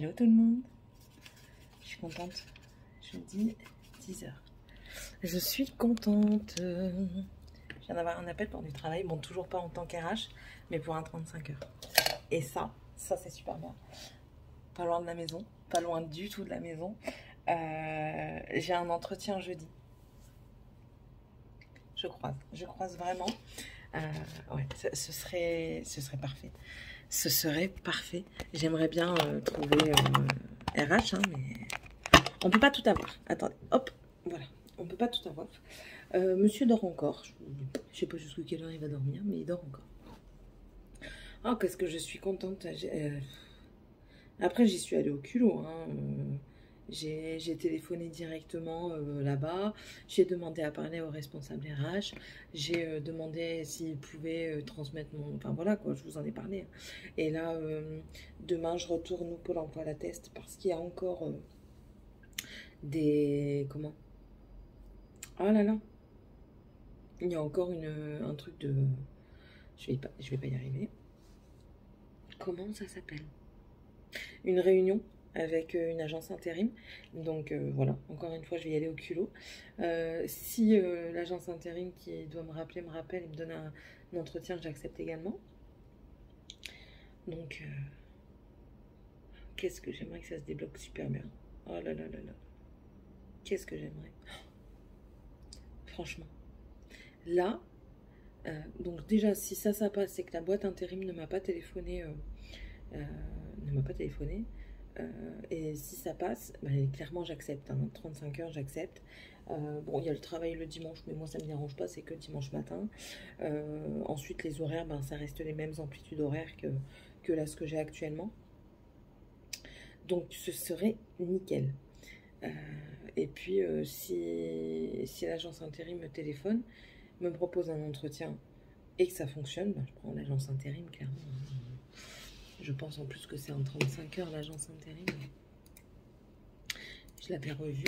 Hello tout le monde, je suis contente, jeudi 10h. Je suis contente, je viens d'avoir un appel pour du travail, bon toujours pas en tant qu'RH, mais pour un 35 heures. Et ça c'est super bien, pas loin de la maison, pas loin du tout de la maison. J'ai un entretien jeudi, je croise vraiment. Ouais, ce serait parfait. Ce serait parfait. J'aimerais bien trouver RH, hein, mais on peut pas tout avoir. Attendez, hop, voilà, on peut pas tout avoir. Monsieur dort encore. Je sais pas jusqu'à quelle heure il va dormir, mais il dort encore. Oh, qu'est-ce que je suis contente. Après, j'y suis allée au culot, hein. J'ai téléphoné directement là-bas, j'ai demandé à parler au responsable RH, j'ai demandé s'il pouvait transmettre mon... Enfin voilà quoi, je vous en ai parlé. Et là, demain, je retourne au Pôle emploi La Teste parce qu'il y a encore des... Comment? Oh là là. Il y a encore un truc de... Je vais pas y arriver. Comment ça s'appelle? Une réunion avec une agence intérim, donc voilà, encore une fois je vais y aller au culot. Si l'agence intérim qui doit me rappelle et me donne un entretien, j'accepte également. Donc qu'est-ce que j'aimerais que ça se débloque super bien. Oh là là là là, qu'est-ce que j'aimerais, franchement là. Donc déjà si ça passe, c'est que la boîte intérim ne m'a pas téléphoné, et si ça passe, bah, clairement j'accepte, hein, 35 heures j'accepte. Bon, il y a le travail le dimanche, mais moi ça me dérange pas, c'est que dimanche matin. Ensuite les horaires, ben, ça reste les mêmes amplitudes horaires que là ce que j'ai actuellement, donc ce serait nickel. Et puis si l'agence intérim me téléphone, me propose un entretien et que ça fonctionne, ben, je prends l'agence intérim clairement. Je pense en plus que c'est en 35 heures l'agence intérim. Je l'avais revu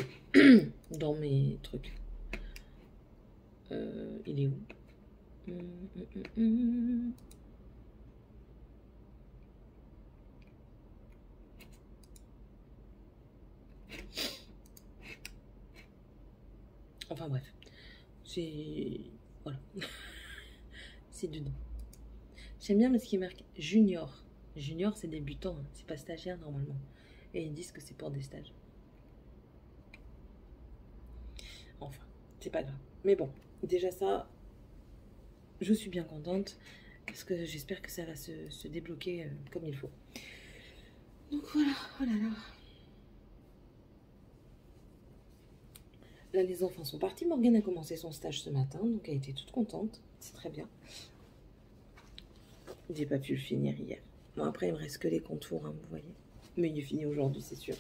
dans mes trucs. Il est où? Enfin bref. C'est... Voilà. C'est dedans. J'aime bien ce qui est marqué junior. Junior, c'est débutant, hein. C'est pas stagiaire normalement. Et ils disent que c'est pour des stages. Enfin, c'est pas grave. Mais bon, déjà ça, je suis bien contente. Parce que j'espère que ça va se débloquer comme il faut. Donc voilà, oh là là. Là, les enfants sont partis. Morgane a commencé son stage ce matin, donc elle était toute contente. C'est très bien. J'ai pas pu le finir hier. Bon, après, il me reste que les contours, hein, vous voyez. Mais il est fini aujourd'hui, c'est sûr.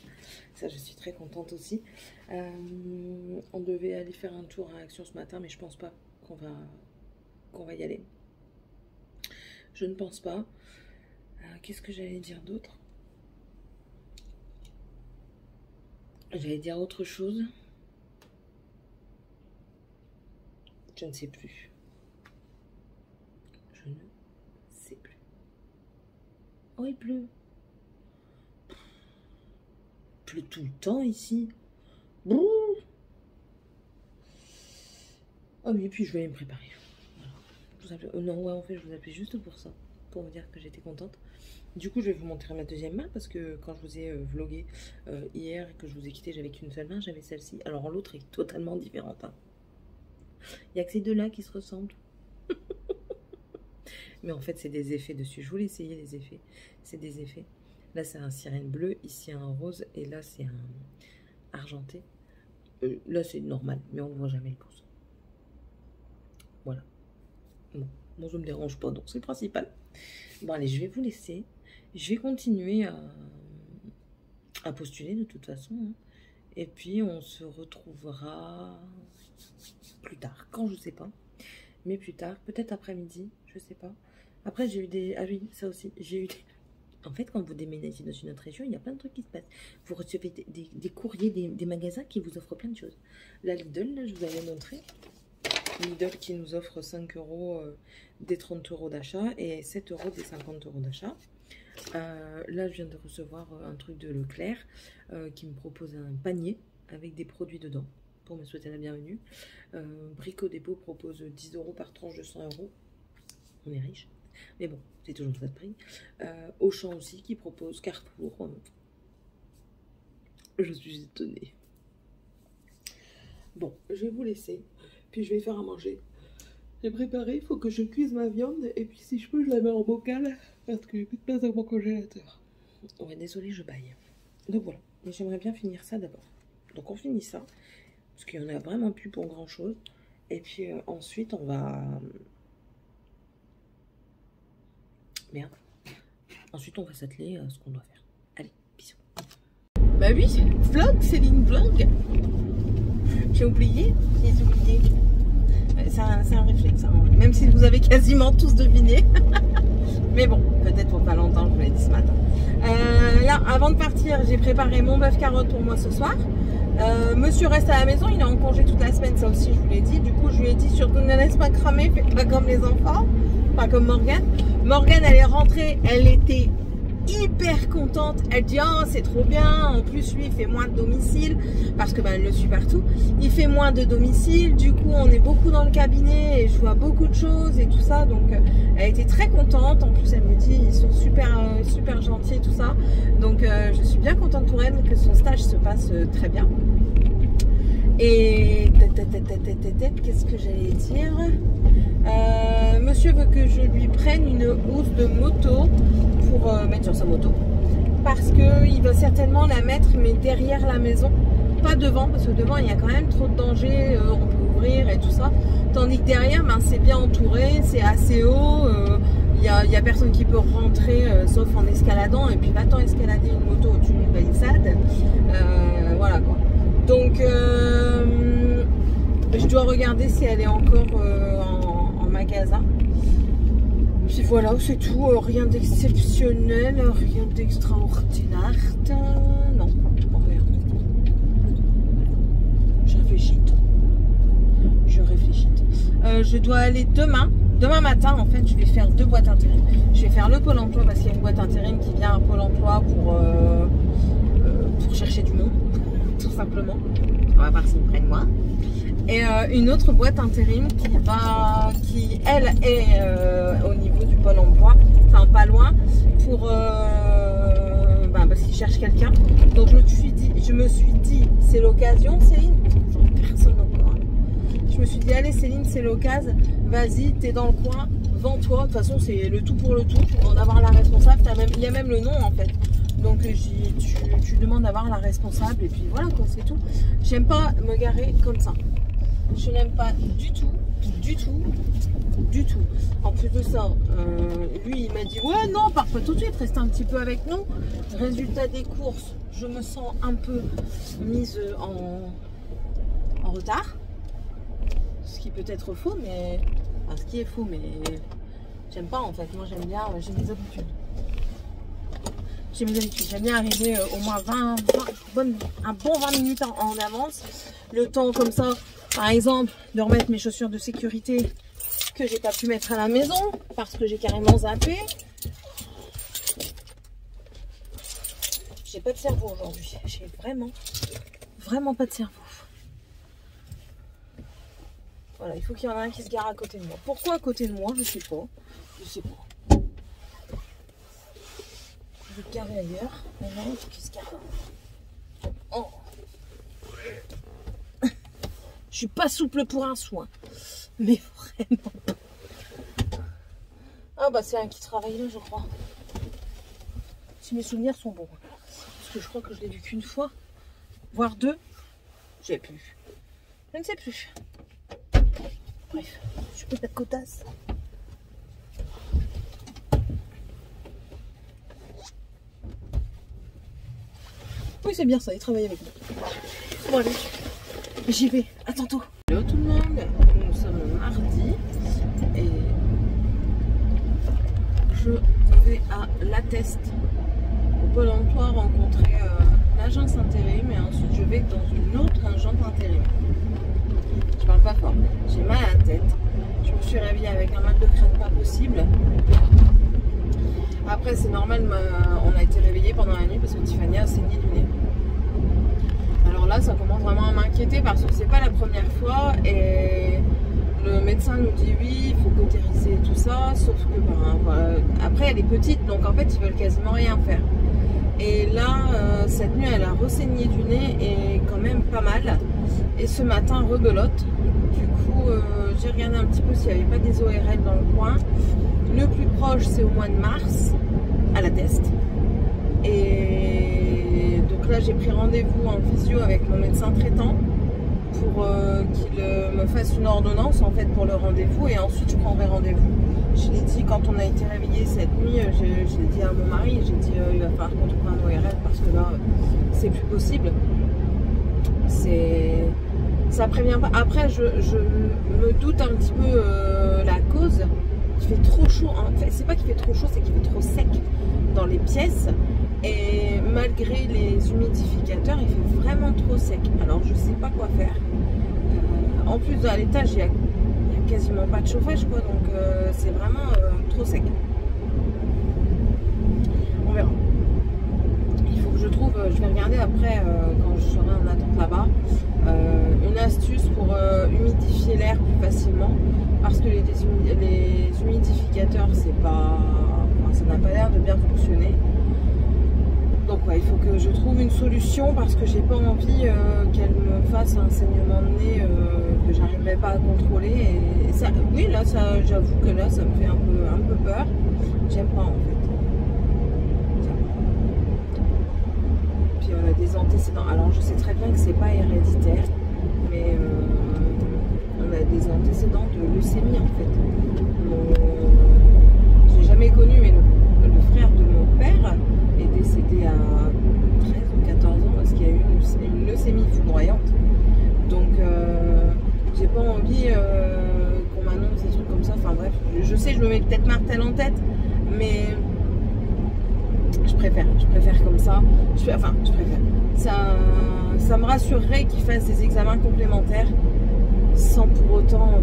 Ça, je suis très contente aussi. On devait aller faire un tour à Action ce matin, mais je pense pas qu'on va y aller. Je ne pense pas. Qu'est-ce que j'allais dire d'autre? J'allais dire autre chose. Je ne sais plus. Je ne sais plus. Oh, il pleut. Il pleut tout le temps ici. Bouh. Oh oui, et puis je vais me préparer. Voilà. Non, ouais, en fait, je vous appelais juste pour ça. Pour vous dire que j'étais contente. Du coup, je vais vous montrer ma deuxième main parce que quand je vous ai vlogué hier et que je vous ai quitté, j'avais qu'une seule main, j'avais celle-ci. Alors l'autre est totalement différente, hein. Il n'y a que ces deux-là qui se ressemblent. Mais en fait, c'est des effets dessus. Je voulais essayer les effets. C'est des effets. Là, c'est un sirène bleu. Ici, un rose. Et là, c'est un argenté. Là, c'est normal. Mais on ne voit jamais le pouce. Voilà. Bon, moi, je ne me dérange pas. Donc, c'est le principal. Bon, allez, je vais vous laisser. Je vais continuer à postuler de toute façon, hein. Et puis, on se retrouvera plus tard. Quand, je sais pas. Mais plus tard. Peut-être après-midi. Je sais pas. Après, j'ai eu des... Ah oui, ça aussi. J'ai eu des... En fait, quand vous déménagez dans une autre région, il y a plein de trucs qui se passent. Vous recevez des courriers, des magasins qui vous offrent plein de choses. La Lidl, là, je vous avais montré. Lidl qui nous offre 5 € des 30 € d'achat et 7 € des 50 € d'achat. Là, je viens de recevoir un truc de Leclerc qui me propose un panier avec des produits dedans pour me souhaiter la bienvenue. Brico Dépôt propose 10 € par tranche de 100 €. On est riche. Mais bon, c'est toujours ça de prix. Auchan aussi qui propose Carrefour. Je suis étonnée. Bon, je vais vous laisser. Puis je vais faire à manger. J'ai préparé, il faut que je cuise ma viande. Et puis si je peux, je la mets en bocal. Parce que j'ai plus de place dans mon congélateur. Ouais, désolé, je baille. Donc voilà. Mais j'aimerais bien finir ça d'abord. Donc on finit ça. Parce qu'il n'y en a vraiment plus pour grand chose. Et puis ensuite, on va... Merde. Ensuite, on va s'atteler à ce qu'on doit faire. Allez, bisous. Bah oui, vlog, Céline vlog. J'ai oublié. C'est un réflexe, hein. Même si vous avez quasiment tous deviné. Mais bon, peut-être pour pas longtemps, je vous l'ai dit ce matin. Là, avant de partir, j'ai préparé mon bœuf carotte pour moi ce soir. Monsieur reste à la maison, il est en congé toute la semaine, ça aussi je vous l'ai dit. Du coup, je lui ai dit surtout ne laisse pas cramer, fais pas comme les enfants, pas comme Morgane. Morgane, elle est rentrée, elle était hyper contente. Elle dit oh c'est trop bien, en plus lui il fait moins de domicile parce que elle le suit partout, il fait moins de domicile, du coup on est beaucoup dans le cabinet et je vois beaucoup de choses et tout ça, donc elle était très contente. En plus elle me dit ils sont super gentils et tout ça, donc je suis bien contente pour elle que son stage se passe très bien. Et qu'est-ce que j'allais dire, monsieur veut que je lui prenne une housse de moto pour mettre sur sa moto, parce qu'il va certainement la mettre mais derrière la maison, pas devant, parce que devant il y a quand même trop de danger, on peut ouvrir et tout ça, tandis que derrière c'est bien entouré, c'est assez haut, il y a personne qui peut rentrer sauf en escaladant, et puis va-t'en escalader une moto au-dessus d'une palissade, voilà quoi. Donc je dois regarder si elle est encore en magasin. Puis voilà, c'est tout, rien d'exceptionnel, rien d'extraordinaire. Non, rien. Je réfléchis. Je dois aller demain matin, en fait, je vais faire 2 boîtes intérim. Je vais faire le Pôle emploi parce qu'il y a une boîte intérim qui vient à Pôle emploi pour chercher du monde, tout simplement. On va voir s'ils me prennent moi. Et une autre boîte intérim qui elle est au niveau du Pôle emploi, enfin pas loin, pour parce qu'ils cherchent quelqu'un. Donc je me suis dit c'est l'occasion, Céline, personne encore. Je me suis dit allez Céline, c'est l'occasion, vas-y, t'es dans le coin, vends-toi. De toute façon c'est le tout pour le tout, tu vas en avoir la responsable, il y a même le nom en fait. Donc tu demandes d'avoir la responsable et puis voilà quoi, c'est tout. J'aime pas me garer comme ça. Je n'aime pas du tout. En plus de ça, lui il m'a dit ouais non, pars pas tout de suite, reste un petit peu avec nous. Résultat des courses, je me sens un peu mise en retard. Ce qui peut être faux, mais enfin, ce qui est faux, mais j'aime pas en fait. Moi j'aime bien, j'ai mes habitudes. J'aime bien arriver au moins un bon 20 minutes en avance. Le temps comme ça, par exemple, de remettre mes chaussures de sécurité que j'ai pas pu mettre à la maison parce que j'ai carrément zappé. J'ai pas de cerveau aujourd'hui. J'ai vraiment pas de cerveau. Voilà, il faut qu'il y en ait un qui se gare à côté de moi. Pourquoi à côté de moi? Je sais pas. Je vais me garer ailleurs. Maintenant, il faut qu'il se gare. Oh. Je suis pas souple pour un soin. Mais vraiment pas. Ah bah c'est un qui travaille là, je crois. Si mes souvenirs sont bons. Parce que je crois que je l'ai vu qu'une fois. Voire 2. Je ne sais plus. Bref, je peux mettre cotasse. Oui, c'est bien ça, il travaille avec nous. Bon, allez, j'y vais. À tantôt. Hello tout le monde, nous sommes mardi et je vais à l'Attest au Pôle emploi rencontrer l'agence intérim et ensuite je vais dans une autre agence intérim. Je parle pas fort, j'ai mal à la tête. Je me suis réveillée avec un mal de crâne pas possible. Après après c'est normal, on a été réveillés pendant la nuit parce que Tiffany a saigné du nez. Alors là ça commence vraiment à m'inquiéter parce que c'est pas la première fois et le médecin nous dit oui, il faut cautériser et tout ça, sauf que voilà, après elle est petite donc en fait ils veulent quasiment rien faire. Et là cette nuit elle a ressaigné du nez et quand même pas mal. Et ce matin rebelote. Du coup j'ai regardé un petit peu s'il n'y avait pas des ORL dans le coin. Le plus proche c'est au mois de mars à la Teste. Et donc là j'ai pris rendez-vous en visio avec mon médecin traitant pour qu'il me fasse une ordonnance en fait pour le rendez-vous et ensuite je prendrai rendez-vous. Je l'ai dit quand on a été réveillés cette nuit, je l'ai dit à mon mari, j'ai dit il va falloir qu'on trouve un ORL parce que là c'est plus possible. Ça prévient pas. Après je me doute un petit peu la cause. Il fait trop chaud, hein. Enfin, c'est pas qu'il fait trop chaud, c'est qu'il fait trop sec dans les pièces et malgré les humidificateurs il fait vraiment trop sec. Alors je sais pas quoi faire. En plus à l'étage il y a quasiment pas de chauffage quoi, donc c'est vraiment trop sec. On verra. Il faut que je trouve, je vais regarder après quand je serai en attente là-bas, une astuce pour humidifier l'air plus facilement parce que les humidificateurs c'est pas, enfin, ça n'a pas l'air de bien fonctionner. Donc ouais, il faut que je trouve une solution parce que j'ai pas envie qu'elle me fasse un saignement de nez que j'arriverai pas à contrôler. Et ça, oui là, j'avoue que là, ça me fait un peu peur. J'aime pas en fait. Puis on a des antécédents. Alors je sais très bien que c'est pas héréditaire, mais on a des antécédents de leucémie en fait. J'ai jamais connu, mais le frère de mon père est décédé à 13 ou 14 ans parce qu'il y a eu une leucémie foudroyante. Donc j'ai pas envie qu'on m'annonce des trucs comme ça. Enfin bref, je sais, je me mets peut-être Martel en tête, mais je préfère comme ça. Je préfère. Ça me rassurerait qu'ils fassent des examens complémentaires sans pour autant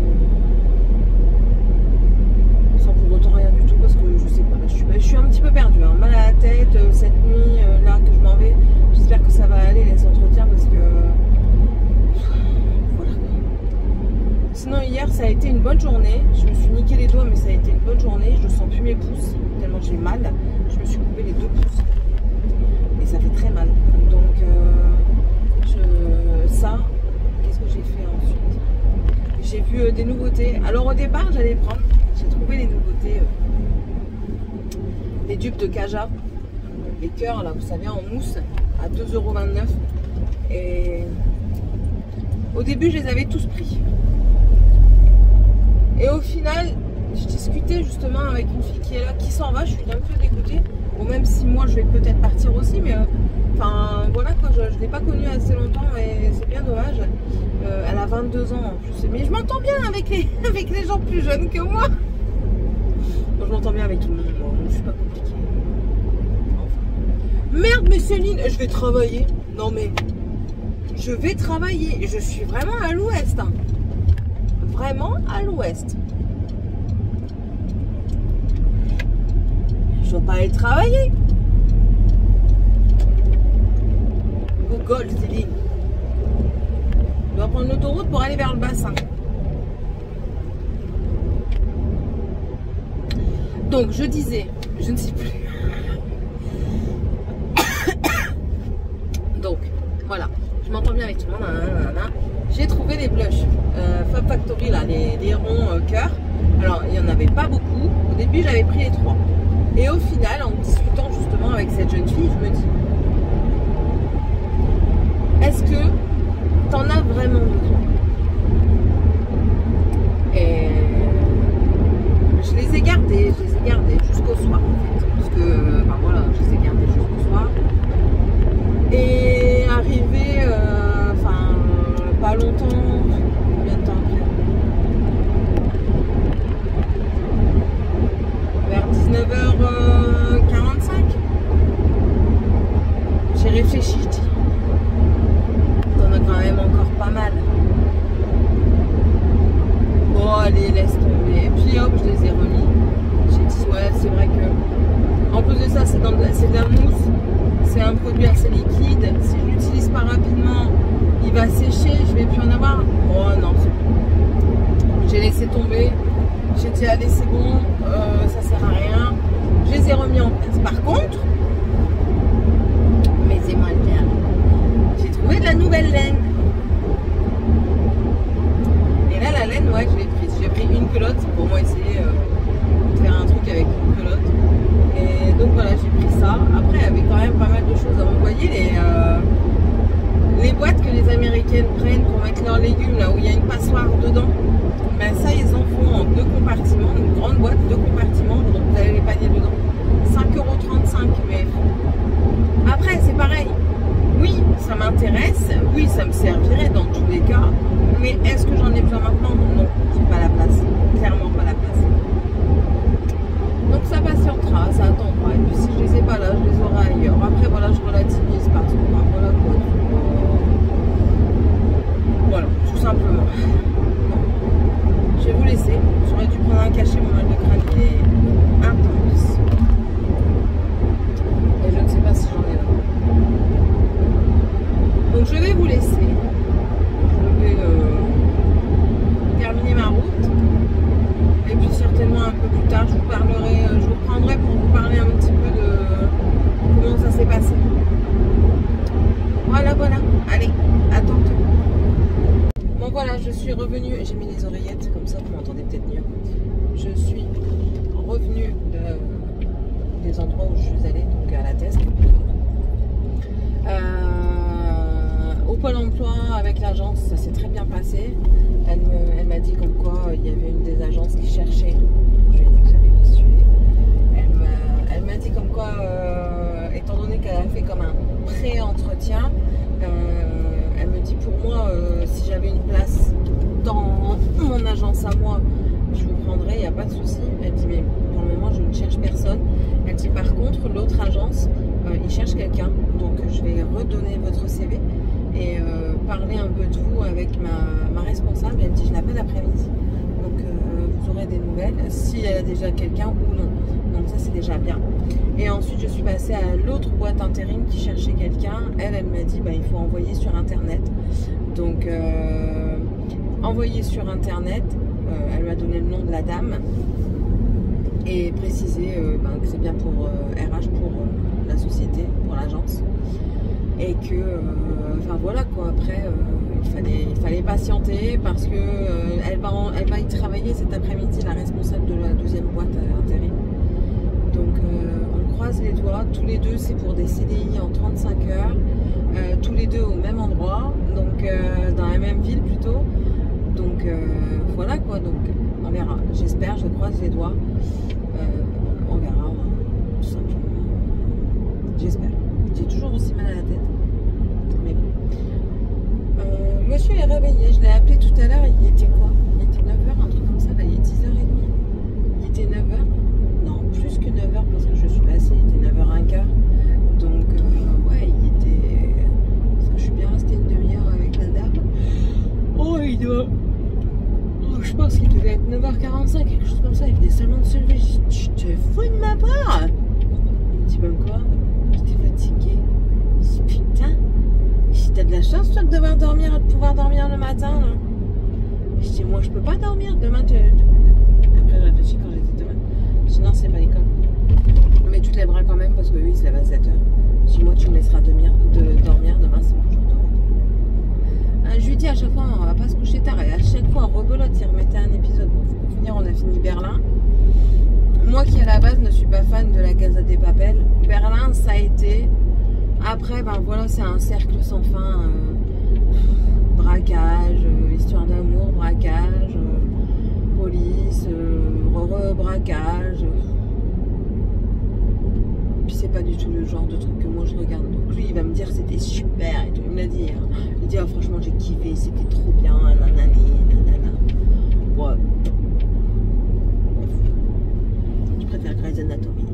rien du tout parce que je sais pas, je suis un petit peu perdue, hein. Mal à la tête cette nuit là que je m'en vais. J'espère que ça va aller les entretiens parce que voilà. Sinon hier ça a été une bonne journée. Je me suis niqué les doigts mais ça a été une bonne journée. Je sens plus mes pouces tellement j'ai mal. Je me suis coupé les 2 pouces et ça fait très mal. Donc ça, qu'est-ce que j'ai fait ensuite? J'ai vu des nouveautés. Alors au départ j'allais prendre, j'ai trouvé les nouveautés, les dupes de Kaja, les cœurs là, vous savez, en mousse à 2,29 €. Et au début je les avais tous pris. Et au final, je discutais justement avec une fille qui est là, qui s'en va, je suis un peu dégoûtée. Bon, même si moi je vais peut-être partir aussi, mais enfin voilà quoi, je ne l'ai pas connue assez longtemps et c'est bien dommage. Elle a 22 ans en plus, mais je m'entends bien avec les gens plus jeunes que moi. Bon, je m'entends bien avec tout le monde, moi, je suis pas compliquée. Enfin. Merde, mais Céline, je vais travailler. Non mais, je vais travailler. Je suis vraiment à l'ouest. Hein. Vraiment à l'ouest. Je dois pas aller travailler. Google, Céline. Je dois prendre l'autoroute pour aller vers le bassin. Donc, je disais, je ne sais plus. Donc, voilà. Je m'entends bien avec tout le monde. J'ai trouvé des blushs Fab Factory, là, les ronds cœur. Alors, il n'y en avait pas beaucoup. Au début, j'avais pris les 3. Et au final, en discutant justement avec cette jeune fille, je me dis, est-ce que t'en as vraiment besoin? Et je les ai gardés jusqu'au soir en fait. Parce que, enfin voilà, je les ai gardés jusqu'au soir. Et arrivé, enfin, pas longtemps, combien de temps après? Vers 19h45. J'ai réfléchi, je dis, t'en as quand même encore pas mal. Bon, allez, laisse tomber. Et puis hop, je les ai remis. J'ai dit, ouais, c'est vrai que. En plus de ça, c'est de la mousse. C'est un produit assez liquide. Si je l'utilise pas rapidement, il va sécher. Je vais plus en avoir. Oh non, c'est bon. J'ai laissé tomber. J'ai dit allez, c'est bon. Ça sert à rien. Je les ai remis en place. Par contre, mais c'est moins bien. J'ai trouvé de la nouvelle laine. Et là, la laine, ouais, je l'ai prise. J'ai pris une culotte pour moi essayer de faire un truc avec une culotte. Et donc voilà, j'ai pris ça. Après, il y avait quand même pas mal de choses à envoyer. Les boîtes que les Américaines prennent pour mettre leurs légumes, là où il y a une passoire dedans, ben ça, ils en font en 2 compartiments. Une grande boîte, 2 compartiments. Donc vous avez les paniers dedans. 5,35 €. Mais après, c'est pareil. Oui, ça m'intéresse. Oui, ça me servirait dans tous les cas. Mais est-ce que j'en ai besoin maintenant? Non, c'est pas la place. Clairement pas la place. Donc ça patientera, ça attendra. Et puis si je les ai pas là, je les aurai ailleurs. Après voilà, je relativise parce que ben, voilà quoi. Voilà, tout simplement. Bon. Je vais vous laisser. J'aurais dû prendre un cachet, mon mal de crâne il est intense. Et je ne sais pas si j'en ai là. Donc je vais vous laisser. Je vais terminer ma route. Et puis certainement un peu plus tard, je vous reprendrai pour vous parler un petit peu de comment ça s'est passé. Voilà, voilà. Allez, à tantôt. Bon voilà, je suis revenue. J'ai mis les oreillettes, comme ça vous m'entendez peut-être mieux. Je suis revenue des endroits où je suis allée, donc à la Tesque. Au Pôle emploi avec l'agence, ça s'est très bien passé. Elle m'a dit comme quoi il y avait une des agences qui cherchait. Je lui ai dit que j'avais postulé. Elle m'a dit comme quoi, étant donné qu'elle a fait comme un pré-entretien, elle me dit pour moi, si j'avais une place dans mon agence à moi, je vous prendrais, il n'y a pas de souci. Elle dit mais pour le moment je ne cherche personne. Elle dit par contre l'autre agence, il cherche quelqu'un. Donc je vais redonner votre CV et parler un peu de vous avec ma responsable. Elle me dit je l'appelle l'après-midi, donc vous aurez des nouvelles si elle a déjà quelqu'un ou non. Donc ça c'est déjà bien. Et ensuite je suis passée à l'autre boîte intérim qui cherchait quelqu'un. Elle m'a dit bah, il faut envoyer sur internet. Donc envoyer sur internet. Elle m'a donné le nom de la dame et précisé que c'est bien pour RH, pour la société, pour l'agence. Et que, enfin voilà quoi, après il fallait patienter parce que elle va y travailler cet après-midi, la responsable de la deuxième boîte intérim. Donc on croise les doigts, tous les deux c'est pour des CDI en 35 heures, tous les deux au même endroit, donc dans la même ville plutôt. Donc voilà quoi, donc on verra, j'espère, je croise les doigts, on verra, tout simplement, j'espère. J'ai toujours aussi mal à la tête. Mais bon. Monsieur est réveillé. Je l'ai appelé tout à l'heure. Il était quoi? Il était 9h, un truc comme ça. Là, il est 10h30. Il était 9h. Non, plus que 9h parce que je suis passée. Il était 9h15. Donc, ouais, il était. Parce que je suis bien restée une demi-heure avec la dame. Oh, il doit. Oh, je pense qu'il devait être 9h45, quelque chose comme ça. Il venait seulement de se lever. Je te fous de ma part. Il me dit même quoi? J'étais fatiguée. Je dis putain, si t'as de la chance toi de pouvoir dormir le matin là. Je dis moi je peux pas dormir demain. Après je réfléchis quand j'étais demain. Je dis non c'est pas l'école. Mais tu te lèveras quand même parce que lui il se lève à 7h. Je dis moi tu me laisseras dormir demain c'est mon jour de repos. Je lui dis à chaque fois on va pas se coucher tard et à chaque fois rebelote il remettait un épisode. Bon pour finir on a fini Berlin. Moi qui à la base ne suis pas fan de la Casa de Papel, Berlin ça a été. Après ben voilà c'est un cercle sans fin, braquage, histoire d'amour, braquage, police, braquage. Puis c'est pas du tout le genre de truc que moi je regarde. Donc lui il va me dire c'était super et tout. Il me l'a dit. Hein. Il dit oh, franchement j'ai kiffé, c'était trop bien, nanani, nanana. Ouais. Je préfère Grey's Anatomy.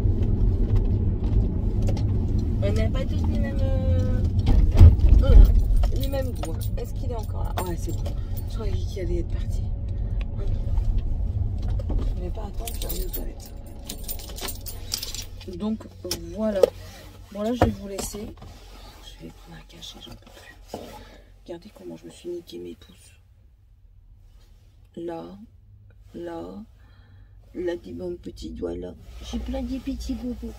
On n'a pas tous les mêmes goûts. Hein. Est-ce qu'il est encore là? Ouais, c'est bon. Je croyais qu'il allait être parti. Je ne vais pas attendre, je vais aller aux toilettes. Donc voilà. Bon là je vais vous laisser. Je vais prendre un cachet, j'en peux plus. Regardez comment je me suis niqué mes pouces. Là, là, là des bons petits doigts là. J'ai plein de petits bobos.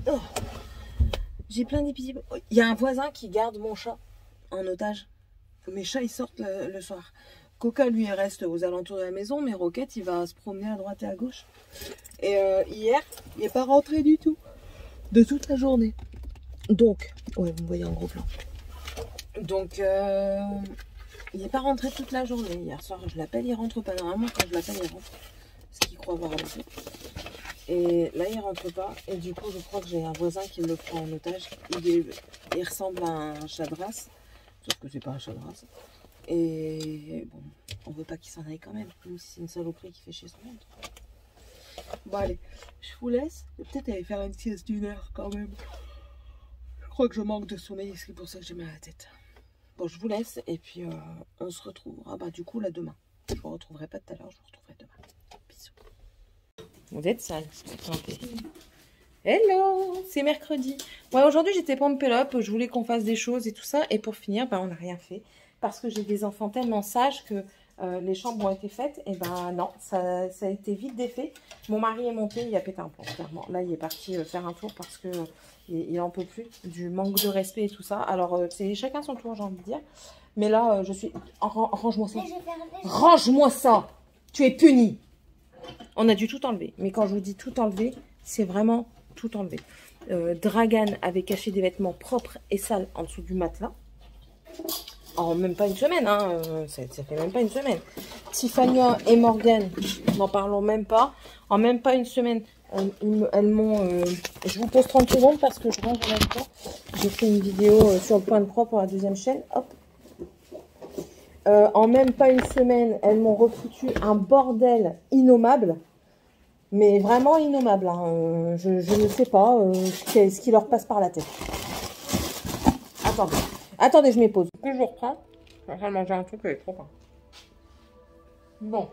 Oh. J'ai plein de petits bobos. Il y a un voisin qui garde mon chat en otage. Mes chats ils sortent le soir. Coca lui il reste aux alentours de la maison, mais Roquette il va se promener à droite et à gauche. Et hier il n'est pas rentré du tout. De toute la journée. Donc, ouais, vous me voyez en gros plan. Donc, il n'est pas rentré toute la journée. Hier soir, je l'appelle, il rentre pas. Normalement, quand je l'appelle, il rentre. Parce qu'il croit avoir laissé. Et là, il rentre pas. Et du coup, je crois que j'ai un voisin qui le prend en otage. Il ressemble à un chat de race. Sauf que c'est pas un chat de race. Et bon, on veut pas qu'il s'en aille quand même. Même si c'est une saloperie qui fait chier son monde. Bon, allez, je vous laisse. Peut-être aller faire une sieste d'1 heure quand même. Je crois que je manque de sommeil, c'est pour ça que j'ai mal à la tête. Bon, je vous laisse et puis on se retrouvera du coup là demain. Je vous retrouverai pas tout à l'heure, je vous retrouverai demain. Bisous. Vous êtes sale, santé. Hello, c'est mercredi. Ouais, aujourd'hui j'étais pompée up, je voulais qu'on fasse des choses et tout ça. Et pour finir, on n'a rien fait. Parce que j'ai des enfants tellement sages que les chambres ont été faites. Et non, ça a été vite défait. Mon mari est monté, il a pété un plomb, clairement. Là, il est parti faire un tour parce que il en peut plus du manque de respect et tout ça. Alors, c'est chacun son tour, j'ai envie de dire. Mais là, je suis... Range-moi ça. Range-moi ça. Tu es puni. On a dû tout enlever. Mais quand je vous dis tout enlever, c'est vraiment tout enlever. Dragan avait caché des vêtements propres et sales en dessous du matelas. En même pas une semaine, hein, ça fait même pas une semaine. Tiffania et Morgan, n'en parlons même pas. En même pas une semaine, elles m'ont... je vous pose 30 secondes parce que je range en même temps. J'ai fait une vidéo sur le point de croix pour la deuxième chaîne. Hop. En même pas une semaine, elles m'ont refoutu un bordel innommable. Mais vraiment innommable. Hein. Je ne sais pas ce qui leur passe par la tête. Attendez. Attendez, je m'épose. Puis je vous reprends. Je vais manger un truc qui est trop faim. Bon.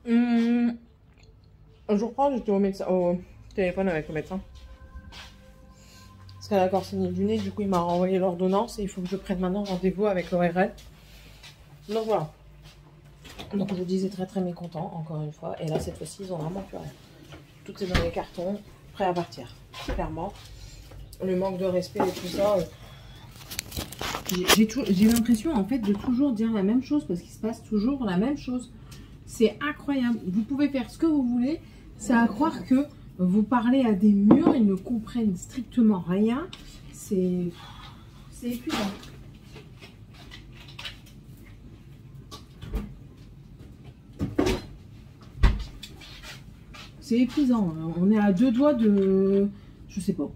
Je vous reprends, j'étais au téléphone avec le médecin. Parce qu'elle a encore saigné du nez, du coup il m'a renvoyé l'ordonnance et il faut que je prenne maintenant rendez-vous avec l'ORL. Donc voilà. Donc je vous disais très mécontent, encore une fois. Et là, cette fois-ci, ils ont vraiment plus rien. Tout est dans les cartons, prêt à partir. Clairement. Le manque de respect et tout ça. J'ai l'impression en fait de toujours dire la même chose parce qu'il se passe toujours la même chose. C'est incroyable. Vous pouvez faire ce que vous voulez. C'est à croire que vous parlez à des murs, ils ne comprennent strictement rien. C'est épuisant. C'est épuisant. On est à 2 doigts de... Je sais pas.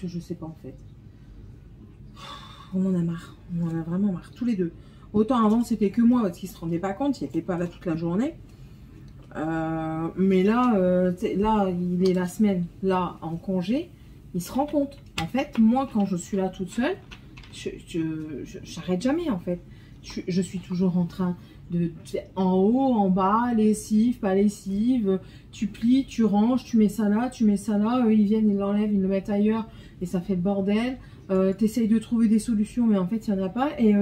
Je sais pas en fait. On en a marre. On en a vraiment marre. Tous les deux. Autant avant c'était que moi parce qu'ils se rendaient pas compte. Il n'était pas là toute la journée. Mais là, là, il est la semaine là en congé. Il se rend compte. En fait, moi quand je suis là toute seule, j'arrête jamais en fait. Je suis toujours en train de en haut, en bas, lessive, pas lessive, tu plies, tu ranges, tu mets ça là, eux ils viennent, ils l'enlèvent, ils le mettent ailleurs et ça fait le bordel. T'essayes de trouver des solutions mais en fait il n'y en a pas et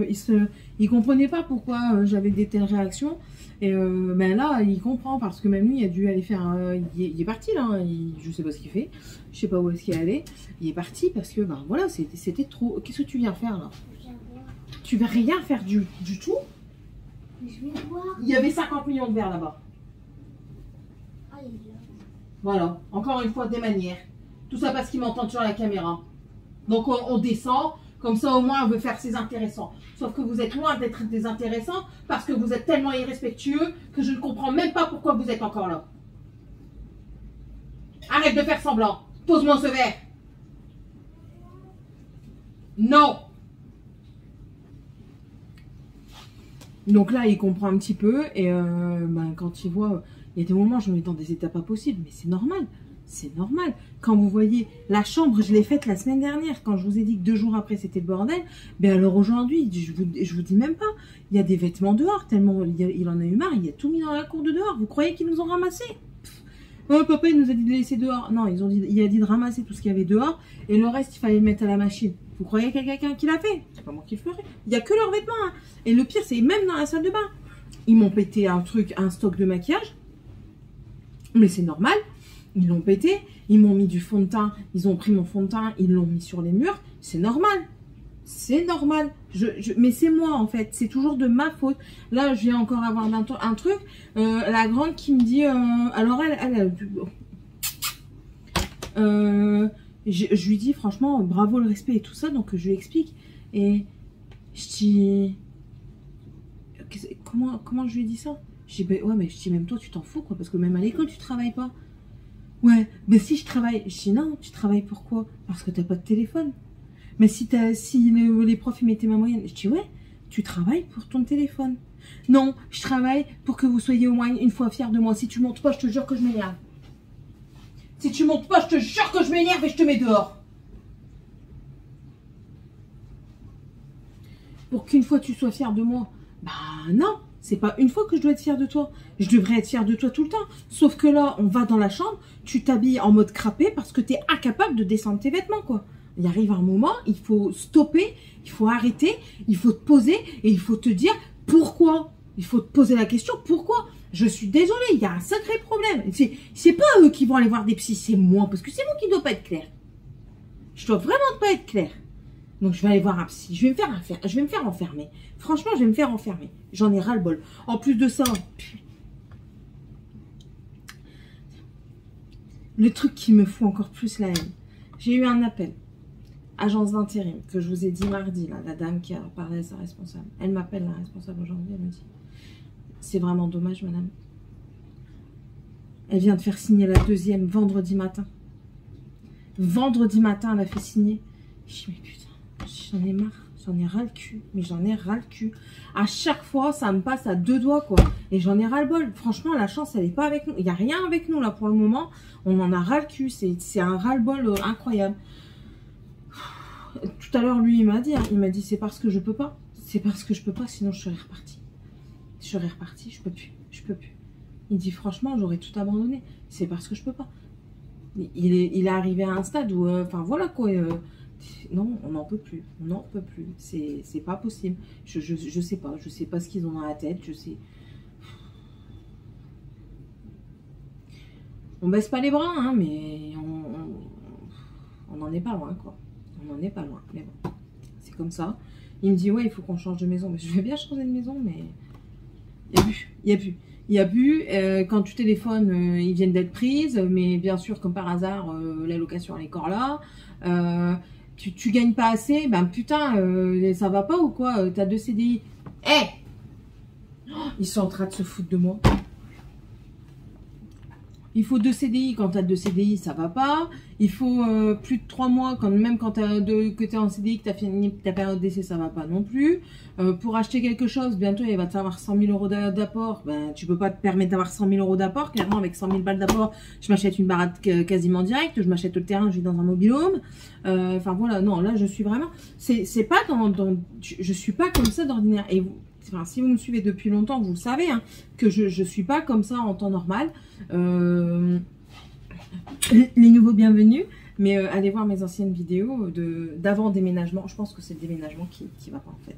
ils comprenaient pas pourquoi j'avais des telles réactions et ben là il comprend parce que même lui il a dû aller faire il est parti là, hein, je sais pas ce qu'il fait, je sais pas où est-ce qu'il est allé, il est parti parce que ben voilà c'était trop. Qu'est-ce que tu viens faire là? Tu vas rien faire du tout. Je vais voir. Il y avait 50 millions de verres là-bas. Voilà, encore une fois des manières. Tout ça parce qu'ils m'entendent sur la caméra. Donc on descend, comme ça au moins on veut faire ses intéressants. Sauf que vous êtes loin d'être désintéressants parce que vous êtes tellement irrespectueux que je ne comprends même pas pourquoi vous êtes encore là. Arrête de faire semblant. Pose-moi ce verre. Non. Donc là, il comprend un petit peu et ben, quand il voit, il y a des moments, je me mets dans des états pas possibles, mais c'est normal. c'est normal. Quand vous voyez la chambre, je l'ai faite la semaine dernière. Quand je vous ai dit que 2 jours après, c'était le bordel. Ben alors aujourd'hui, je vous dis même pas. Il y a des vêtements dehors, tellement il en a eu marre. Il a tout mis dans la cour de dehors. Vous croyez qu'ils nous ont ramassé? Oh, papa, il nous a dit de les laisser dehors. Non, il a dit de ramasser tout ce qu'il y avait dehors. Et le reste, il fallait le mettre à la machine. Vous croyez qu'il y a quelqu'un qui l'a fait? C'est pas moi qui le ferai. Il n'y a que leurs vêtements. Hein. Et le pire, c'est même dans la salle de bain. Ils m'ont pété un stock de maquillage. Mais c'est normal. Ils l'ont pété. Ils m'ont mis du fond de teint. Ils ont pris mon fond de teint. Ils l'ont mis sur les murs. C'est normal. C'est normal. Mais c'est moi, en fait. C'est toujours de ma faute. Là, je viens encore avoir un truc. La grande qui me dit... alors, je lui dis, franchement, bravo le respect et tout ça. Donc, je lui explique. Et je dis... Comment je lui ai dit ça? Je dis, ouais, mais je dis, même toi, tu t'en fous, quoi. Parce que même à l'école, tu travailles pas. Ouais, mais si je travaille... Je dis, non, tu travailles pourquoi? Parce que t'as pas de téléphone. Mais si les profs ils mettaient ma moyenne, je dis ouais, tu travailles pour ton téléphone. Non, je travaille pour que vous soyez au moins une fois fiers de moi. Si tu montes pas, je te jure que je m'énerve. Si tu montes pas, je te jure que je m'énerve et je te mets dehors. Pour qu'une fois tu sois fier de moi. Bah non, c'est pas une fois que je dois être fière de toi. Je devrais être fière de toi tout le temps. Sauf que là, on va dans la chambre, tu t'habilles en mode crapé parce que tu es incapable de descendre tes vêtements, quoi. Il arrive un moment, il faut stopper, il faut arrêter, il faut te poser et il faut te dire pourquoi. Il faut te poser la question pourquoi. Je suis désolée, il y a un sacré problème. C'est pas eux qui vont aller voir des psys, c'est moi, parce que c'est moi qui ne dois pas être clair. Je dois vraiment pas être clair. Donc je vais aller voir un psy, je vais me faire enfermer. Franchement, je vais me faire enfermer. J'en ai ras-le-bol. En plus de ça, le truc qui me fout encore plus la haine. J'ai eu un appel. Agence d'intérim, que je vous ai dit mardi, là, la dame qui a parlé à sa responsable. Elle m'appelle, la responsable, aujourd'hui, elle me dit, c'est vraiment dommage, madame. Elle vient de faire signer la 2e vendredi matin. Vendredi matin, elle a fait signer. Je dis, mais putain, j'en ai marre, j'en ai ras le cul, mais j'en ai ras le cul. À chaque fois, ça me passe à 2 doigts, quoi. Et j'en ai ras le bol. Franchement, la chance, elle n'est pas avec nous. Il n'y a rien avec nous, là, pour le moment. On en a ras le cul. C'est un ras le bol incroyable. Tout à l'heure, lui, il m'a dit, c'est parce que je peux pas. C'est parce que je peux pas, sinon je serais reparti. Je serais reparti, je peux plus. Il dit, franchement, j'aurais tout abandonné. C'est parce que je peux pas. Il est arrivé à un stade où, enfin, voilà, quoi. Non, on n'en peut plus. On n'en peut plus. C'est pas possible. Je sais pas. Je sais pas ce qu'ils ont dans la tête. Je sais. On baisse pas les bras, hein, mais on n'en est pas loin, quoi. On n'en est pas loin, mais bon, c'est comme ça. Il me dit, ouais, il faut qu'on change de maison. Mais je vais bien changer de maison, mais il y a plus. Quand tu téléphones, ils viennent d'être prises. Mais bien sûr, comme par hasard, la location, elle est encore là. Tu gagnes pas assez. Ben putain, ça va pas ou quoi? T'as 2 CDI. Ils sont en train de se foutre de moi. Il faut 2 CDI, quand tu as 2 CDI, ça va pas. Il faut plus de 3 mois, même quand tu es en CDI, que tu as fini ta période d'essai, ça va pas non plus. Pour acheter quelque chose, bientôt il va te falloir 100 000 € d'apport. Ben, tu peux pas te permettre d'avoir 100 000 € d'apport. Clairement, avec 100 000 balles d'apport, je m'achète une baraque quasiment directe. Je m'achète le terrain, je vis dans un mobil-home. Enfin voilà, non, là je suis vraiment... C'est pas je suis pas comme ça d'ordinaire. Et vous... Enfin, si vous me suivez depuis longtemps, vous le savez, hein, que je suis pas comme ça en temps normal. Les nouveaux bienvenus, mais allez voir mes anciennes vidéos d'avant déménagement. Je pense que c'est le déménagement qui va pas en fait.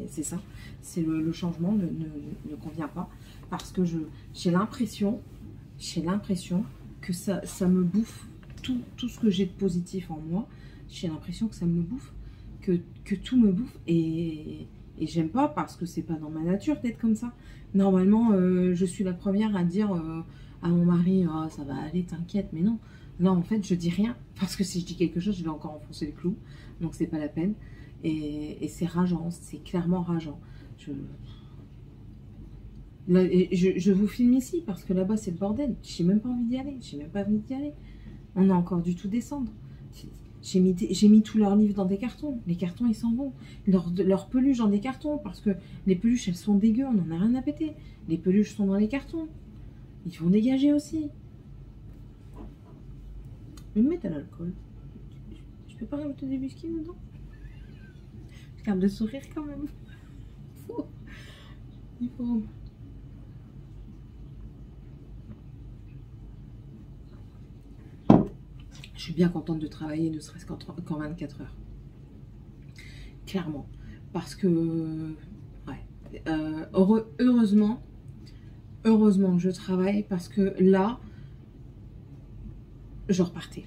C'est ça. C'est le changement ne convient pas parce que j'ai l'impression que ça me bouffe tout ce que j'ai de positif en moi. J'ai l'impression que ça me bouffe, que tout me bouffe et j'aime pas parce que c'est pas dans ma nature d'être comme ça. Normalement, je suis la première à dire à mon mari, oh, ça va aller, t'inquiète, mais non. Là, en fait, je dis rien parce que si je dis quelque chose, je vais encore enfoncer le clou. Donc, c'est pas la peine. Et c'est rageant, c'est clairement rageant. Je vous filme ici parce que là-bas, c'est le bordel. J'ai même pas envie d'y aller. J'ai même pas envie d'y aller. On a encore du tout descendre. J'ai mis tous leurs livres dans des cartons. Les cartons, ils s'en vont. Leurs peluches dans des cartons. Parce que les peluches, elles sont dégueu. On n'en a rien à péter. Les peluches sont dans les cartons. Ils vont dégager aussi. Je vais me mettre à l'alcool. Je peux pas rajouter des biscuits dedans? Je garde le sourire quand même. Il faut... Je suis bien contente de travailler, ne serait-ce qu'en 24 heures. Clairement. Parce que... Ouais. Heureusement que je travaille parce que là, je repartais.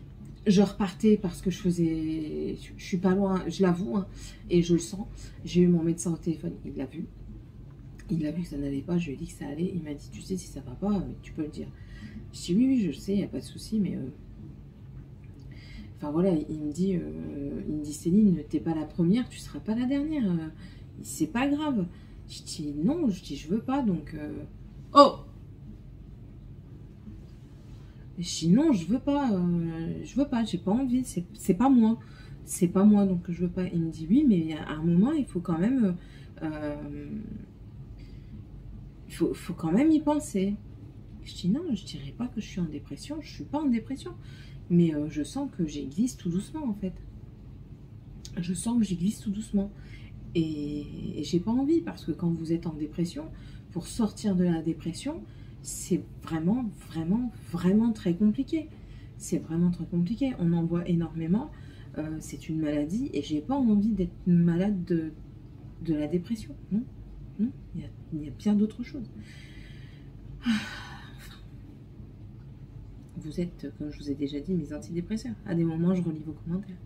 Je repartais parce que je faisais... Je suis pas loin, je l'avoue, hein, et je le sens. J'ai eu mon médecin au téléphone, il l'a vu. Il a vu que ça n'allait pas, je lui ai dit que ça allait. Il m'a dit, tu sais, si ça va pas, tu peux le dire. Je dis, oui, je sais, il n'y a pas de souci, mais... Enfin voilà, il me dit Céline, t'es pas la première, tu seras pas la dernière. C'est pas grave. Je dis, non, je veux pas, donc... Oh! Je dis, non, je veux pas, j'ai pas envie, c'est pas moi. C'est pas moi, donc je veux pas. Il me dit, oui, mais à un moment, il faut quand même... il faut quand même y penser. Je dis, non, je dirais pas que je suis en dépression, je suis pas en dépression. Mais je sens que j'y glisse tout doucement, en fait. Je sens que j'y glisse tout doucement. Et j'ai pas envie, parce que quand vous êtes en dépression, pour sortir de la dépression, c'est vraiment, vraiment, vraiment très compliqué. C'est vraiment très compliqué. On en voit énormément. C'est une maladie et j'ai pas envie d'être malade de la dépression. Non, non, il y a bien d'autres choses. Vous êtes, comme je vous ai déjà dit, mes antidépresseurs. À des moments, je relis vos commentaires.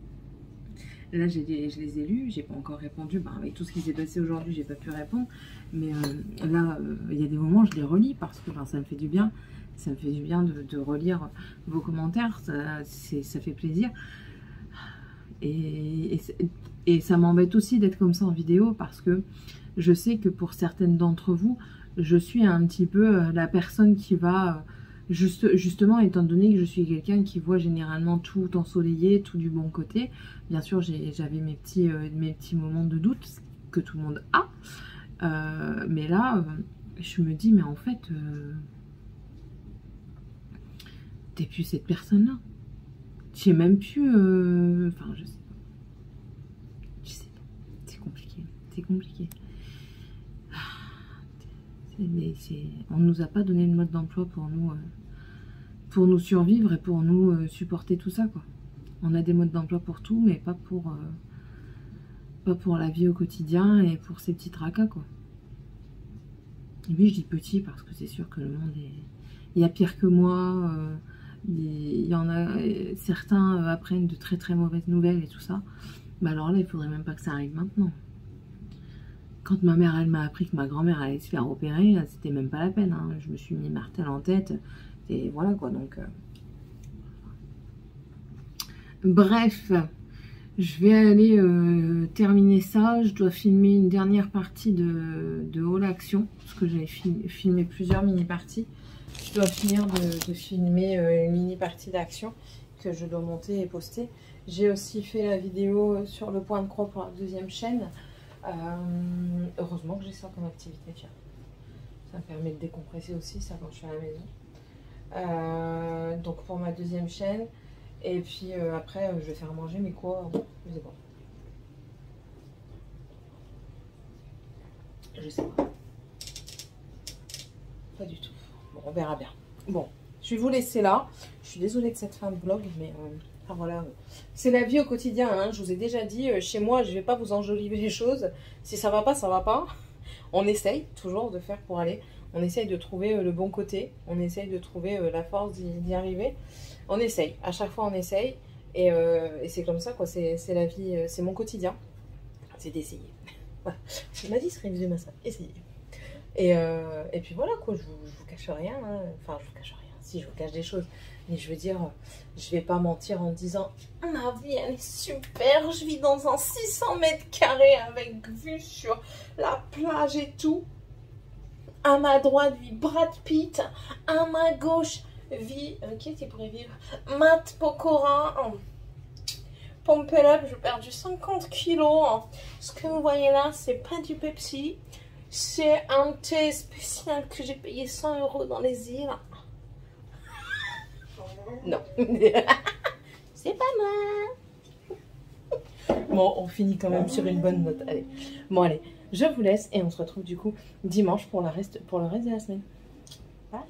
Là, je les ai lus, j'ai pas encore répondu. Ben, avec tout ce qui s'est passé aujourd'hui, j'ai pas pu répondre. Mais là, il y a des moments, je les relis parce que ben, ça me fait du bien. Ça me fait du bien de relire vos commentaires. Ça fait plaisir. Et ça m'embête aussi d'être comme ça en vidéo parce que je sais que pour certaines d'entre vous, je suis un petit peu la personne qui va... Justement, étant donné que je suis quelqu'un qui voit généralement tout ensoleillé, tout du bon côté, bien sûr j'avais mes petits moments de doute que tout le monde a, mais là je me dis mais en fait t'es plus cette personne là, j'ai même plus enfin je sais pas, c'est compliqué. On ne nous a pas donné le mode d'emploi pour nous survivre et pour nous supporter tout ça, quoi. On a des modes d'emploi pour tout, mais pas pour la vie au quotidien et pour ces petits tracas, quoi. Et puis je dis petit parce que c'est sûr que le monde est... Il y a pire que moi, il y en a... Certains apprennent de très très mauvaises nouvelles et tout ça. Mais alors là, il faudrait même pas que ça arrive maintenant. Quand ma mère, elle m'a appris que ma grand-mère allait se faire opérer, c'était même pas la peine, hein. Je me suis mis martel en tête. Et voilà quoi, donc... Bref, je vais aller terminer ça. Je dois filmer une dernière partie de All Action, parce que j'avais filmé plusieurs mini-parties. Je dois finir de filmer une mini-partie d'action que je dois monter et poster. J'ai aussi fait la vidéo sur le point de croix pour la deuxième chaîne. Heureusement que j'ai ça comme activité, tiens. Ça me permet de décompresser aussi, ça, quand je suis à la maison. Donc pour ma deuxième chaîne. Et puis après, je vais faire manger mes quoi. C'est bon. Je sais pas. Pas du tout. Bon, on verra bien. Bon, je vais vous laisser là. Je suis désolée de cette fin de vlog, mais... Enfin, voilà, c'est la vie au quotidien, hein. Je vous ai déjà dit, chez moi, je ne vais pas vous enjoliver les choses. Si ça va pas, ça va pas. On essaye toujours de faire pour aller. On essaye de trouver le bon côté. On essaye de trouver la force d'y arriver. On essaye. À chaque fois, on essaye. Et c'est comme ça, quoi. C'est la vie, c'est mon quotidien. C'est d'essayer. Voilà. Je m'a dit, ce serait ma ça. Essayez. Et puis voilà, quoi. Je vous cache rien. Hein. Enfin, je vous cache rien. Si, je vous cache des choses. Mais je veux dire, je vais pas mentir en disant ma vie elle est super, je vis dans un 600 mètres carrés avec vue sur la plage et tout. À ma droite vit Brad Pitt, à ma gauche vit qui pourrait vivre Matt Pokora. Pump it up, je perds du 50 kilos. Ce que vous voyez là, c'est pas du Pepsi, c'est un thé spécial que j'ai payé 100 € dans les îles. Non, Bon, on finit quand même sur une bonne note. Allez. Bon, allez, je vous laisse et on se retrouve du coup dimanche pour le reste de la semaine. Bye.